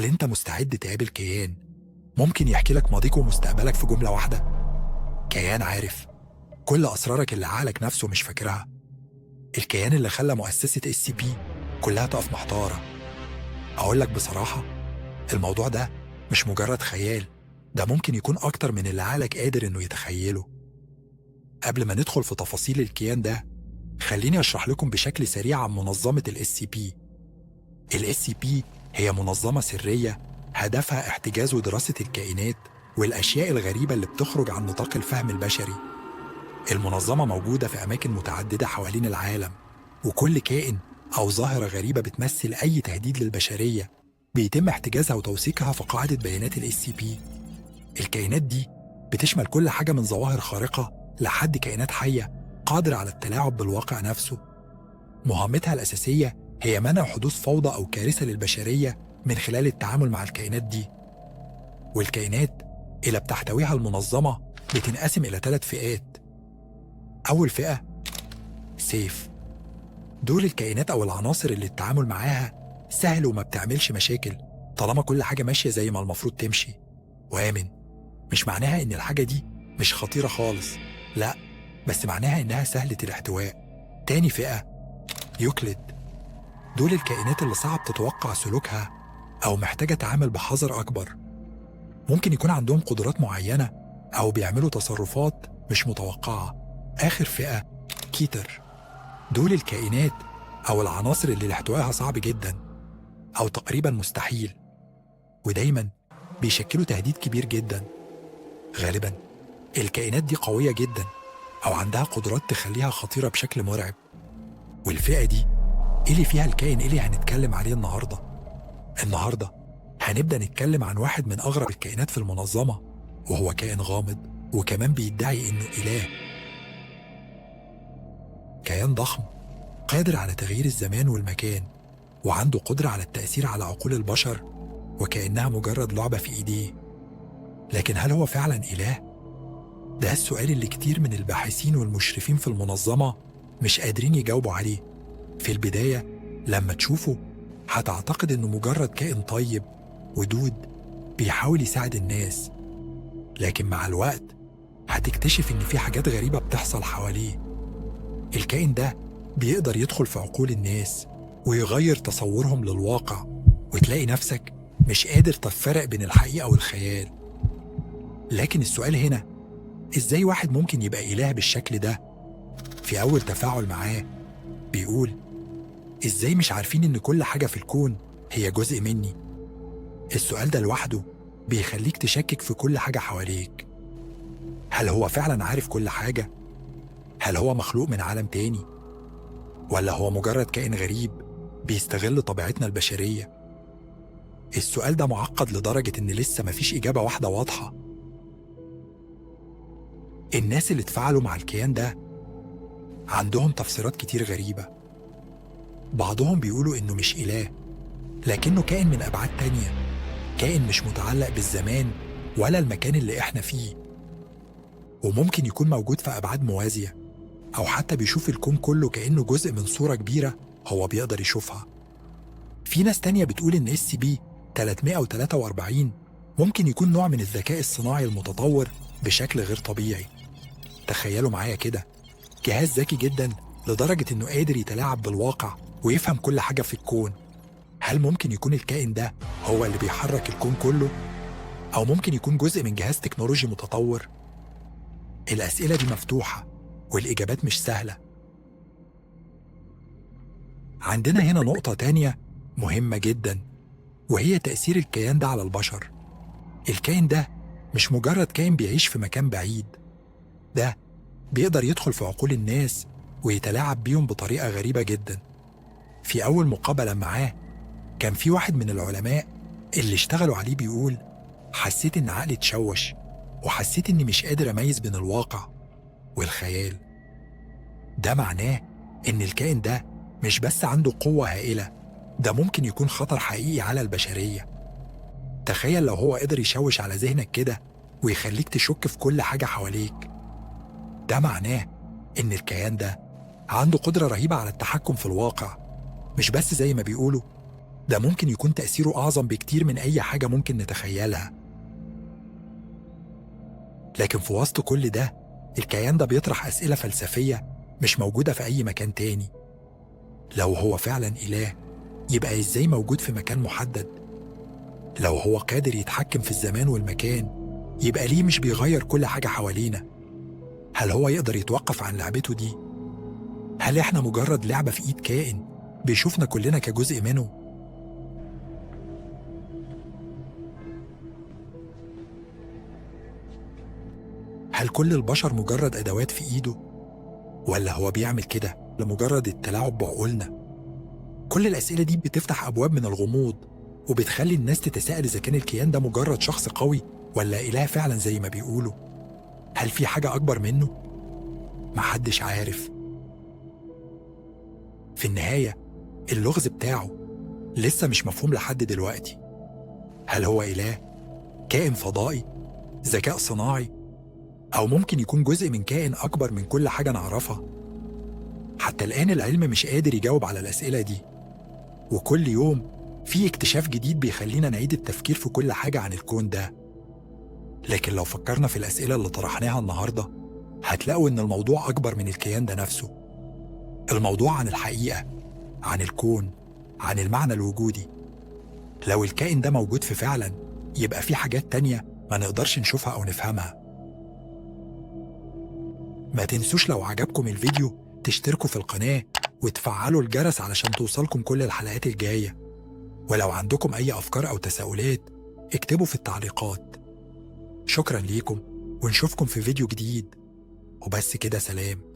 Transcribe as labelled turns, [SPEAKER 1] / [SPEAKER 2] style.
[SPEAKER 1] هل أنت مستعد تقابل كيان ممكن يحكي لك ماضيك ومستقبلك في جملة واحدة؟ كيان عارف كل أسرارك اللي عقلك نفسه مش فاكرها. الكيان اللي خلى مؤسسة SCP كلها تقف محتارة. أقول لك بصراحة، الموضوع ده مش مجرد خيال، ده ممكن يكون أكتر من اللي عقلك قادر إنه يتخيله. قبل ما ندخل في تفاصيل الكيان ده، خليني أشرح لكم بشكل سريع عن منظمة SCP. SCP هي منظمة سرية هدفها احتجاز ودراسة الكائنات والأشياء الغريبة اللي بتخرج عن نطاق الفهم البشري. المنظمة موجودة في أماكن متعددة حوالين العالم، وكل كائن أو ظاهرة غريبة بتمثل أي تهديد للبشرية بيتم احتجازها وتوثيقها في قاعدة بيانات SCP. الكائنات دي بتشمل كل حاجة من ظواهر خارقة لحد كائنات حية قادرة على التلاعب بالواقع نفسه. مهمتها الأساسية هي منع حدوث فوضى أو كارثة للبشرية من خلال التعامل مع الكائنات دي. والكائنات اللي بتحتويها المنظمة بتنقسم إلى 3 فئات. أول فئة سيف، دول الكائنات أو العناصر اللي التعامل معاها سهل وما بتعملش مشاكل طالما كل حاجة ماشية زي ما المفروض تمشي. وآمن مش معناها إن الحاجة دي مش خطيرة خالص، لا، بس معناها إنها سهلة الاحتواء. تاني فئة يوكليد، دول الكائنات اللي صعب تتوقع سلوكها أو محتاجة تعامل بحذر أكبر. ممكن يكون عندهم قدرات معينة أو بيعملوا تصرفات مش متوقعة. آخر فئة كيتر، دول الكائنات أو العناصر اللي الاحتوائها صعب جدا أو تقريبا مستحيل، ودايما بيشكلوا تهديد كبير جدا. غالبا الكائنات دي قوية جدا أو عندها قدرات تخليها خطيرة بشكل مرعب. والفئة دي اللي فيها الكائن اللي هنتكلم عليه النهاردة هنبدأ نتكلم عن واحد من أغرب الكائنات في المنظمة، وهو كائن غامض وكمان بيدعي إنه إله. كيان ضخم قادر على تغيير الزمان والمكان، وعنده قدرة على التأثير على عقول البشر وكأنها مجرد لعبة في إيديه. لكن هل هو فعلا إله؟ ده السؤال اللي كتير من الباحثين والمشرفين في المنظمة مش قادرين يجاوبوا عليه. في البداية لما تشوفه هتعتقد إنه مجرد كائن طيب ودود بيحاول يساعد الناس، لكن مع الوقت هتكتشف إن في حاجات غريبة بتحصل حواليه. الكائن ده بيقدر يدخل في عقول الناس ويغير تصورهم للواقع، وتلاقي نفسك مش قادر تفرق بين الحقيقة والخيال. لكن السؤال هنا، إزاي واحد ممكن يبقى إله بالشكل ده؟ في أول تفاعل معاه بيقول: إزاي مش عارفين إن كل حاجة في الكون هي جزء مني؟ السؤال ده لوحده بيخليك تشكك في كل حاجة حواليك. هل هو فعلا عارف كل حاجة؟ هل هو مخلوق من عالم تاني؟ ولا هو مجرد كائن غريب بيستغل طبيعتنا البشرية؟ السؤال ده معقد لدرجة إن لسه مفيش إجابة واحدة واضحة. الناس اللي اتفاعلوا مع الكيان ده عندهم تفسيرات كتير غريبة. بعضهم بيقولوا إنه مش إله، لكنه كائن من أبعاد تانية، كائن مش متعلق بالزمان ولا المكان اللي إحنا فيه، وممكن يكون موجود في أبعاد موازية، أو حتى بيشوف الكون كله كأنه جزء من صورة كبيرة هو بيقدر يشوفها. في ناس تانية بتقول إن SCP-343 ممكن يكون نوع من الذكاء الصناعي المتطور بشكل غير طبيعي. تخيلوا معايا كده، جهاز ذكي جدا لدرجة إنه قادر يتلاعب بالواقع ويفهم كل حاجة في الكون. هل ممكن يكون الكائن ده هو اللي بيحرك الكون كله؟ أو ممكن يكون جزء من جهاز تكنولوجي متطور؟ الأسئلة دي مفتوحة والإجابات مش سهلة. عندنا هنا نقطة تانية مهمة جدا، وهي تأثير الكيان ده على البشر. الكائن ده مش مجرد كائن بيعيش في مكان بعيد، ده بيقدر يدخل في عقول الناس ويتلاعب بيهم بطريقة غريبة جدا. في أول مقابلة معاه كان في واحد من العلماء اللي اشتغلوا عليه بيقول: حسيت إن عقلي اتشوش، وحسيت إني مش قادر أميز بين الواقع والخيال. ده معناه إن الكائن ده مش بس عنده قوة هائلة، ده ممكن يكون خطر حقيقي على البشرية. تخيل لو هو قدر يشوش على ذهنك كده ويخليك تشك في كل حاجة حواليك. ده معناه إن الكيان ده عنده قدرة رهيبة على التحكم في الواقع، مش بس زي ما بيقولوا، ده ممكن يكون تأثيره أعظم بكتير من أي حاجة ممكن نتخيلها. لكن في وسط كل ده، الكيان ده بيطرح أسئلة فلسفية مش موجودة في أي مكان تاني. لو هو فعلا إله، يبقى إزاي موجود في مكان محدد؟ لو هو قادر يتحكم في الزمان والمكان، يبقى ليه مش بيغير كل حاجة حوالينا؟ هل هو يقدر يتوقف عن لعبته دي؟ هل إحنا مجرد لعبة في إيد كائن بيشوفنا كلنا كجزء منه؟ هل كل البشر مجرد أدوات في إيده؟ ولا هو بيعمل كده لمجرد التلاعب بعقولنا؟ كل الأسئلة دي بتفتح أبواب من الغموض، وبتخلي الناس تتساءل إذا كان الكيان ده مجرد شخص قوي ولا إله فعلا زي ما بيقولوا. هل في حاجة أكبر منه؟ محدش عارف. في النهاية، اللغز بتاعه لسه مش مفهوم لحد دلوقتي. هل هو إله؟ كائن فضائي؟ ذكاء صناعي؟ أو ممكن يكون جزء من كائن أكبر من كل حاجة نعرفها؟ حتى الآن العلم مش قادر يجاوب على الأسئلة دي، وكل يوم في اكتشاف جديد بيخلينا نعيد التفكير في كل حاجة عن الكون ده. لكن لو فكرنا في الأسئلة اللي طرحناها النهاردة، هتلاقوا إن الموضوع أكبر من الكيان ده نفسه. الموضوع عن الحقيقة، عن الكون، عن المعنى الوجودي. لو الكائن ده موجود فعلا، يبقى في حاجات تانية ما نقدرش نشوفها أو نفهمها. ما تنسوش لو عجبكم الفيديو تشتركوا في القناة وتفعلوا الجرس علشان توصلكم كل الحلقات الجاية. ولو عندكم أي أفكار أو تساؤلات، اكتبوا في التعليقات. شكرا ليكم، ونشوفكم في فيديو جديد. وبس كده، سلام.